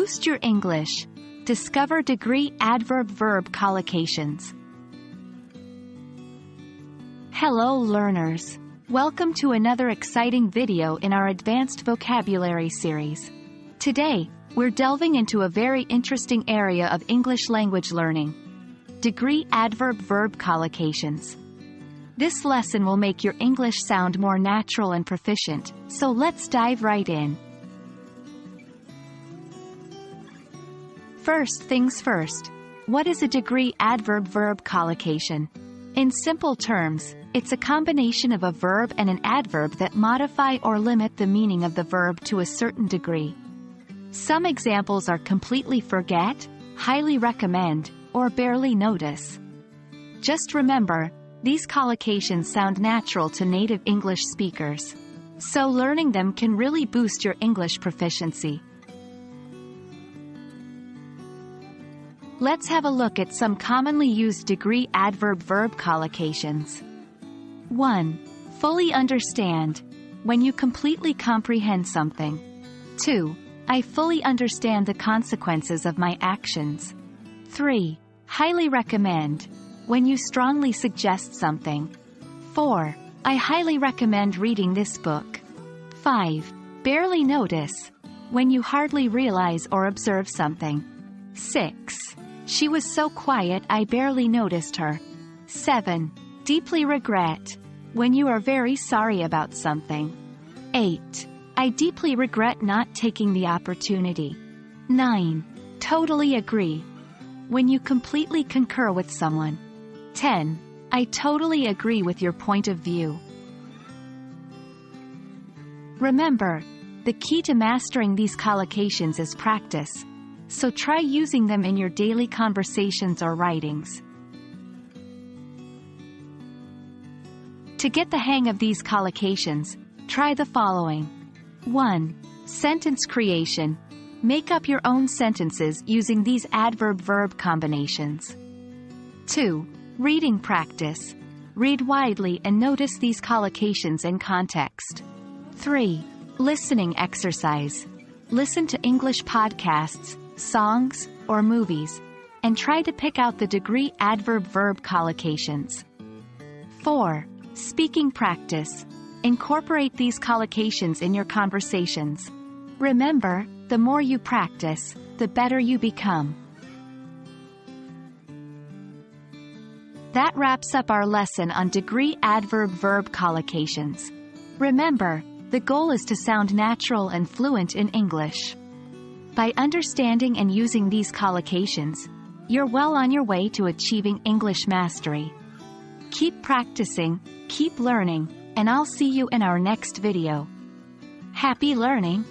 Boost your English. Discover Degree Adverb-Verb Collocations. Hello learners. Welcome to another exciting video in our Advanced Vocabulary series. Today, we're delving into a very interesting area of English language learning. Degree Adverb-Verb Collocations. This lesson will make your English sound more natural and proficient, so let's dive right in. First things first. What is a degree adverb-verb collocation? In simple terms, it's a combination of a verb and an adverb that modify or limit the meaning of the verb to a certain degree. Some examples are completely forget, highly recommend, or barely notice. Just remember, these collocations sound natural to native English speakers, so learning them can really boost your English proficiency. Let's have a look at some commonly used degree adverb-verb collocations. 1. Fully understand. When you completely comprehend something. 2. I fully understand the consequences of my actions. 3. Highly recommend. When you strongly suggest something. 4. I highly recommend reading this book. 5. Barely notice. When you hardly realize or observe something. 6. She was so quiet I barely noticed her. 7. Deeply regret. When you are very sorry about something. 8. I deeply regret not taking the opportunity. 9. Totally agree. When you completely concur with someone. 10. I totally agree with your point of view. Remember, the key to mastering these collocations is practice, so try using them in your daily conversations or writings. To get the hang of these collocations, try the following. 1. Sentence creation. Make up your own sentences using these adverb-verb combinations. 2. Reading practice. Read widely and notice these collocations in context. 3. Listening exercise. Listen to English podcasts, songs, or movies, and try to pick out the degree adverb-verb collocations. 4. Speaking practice. Incorporate these collocations in your conversations. Remember, the more you practice, the better you become. That wraps up our lesson on degree adverb-verb collocations. Remember, the goal is to sound natural and fluent in English. By understanding and using these collocations, you're well on your way to achieving English mastery. Keep practicing, keep learning, and I'll see you in our next video. Happy learning!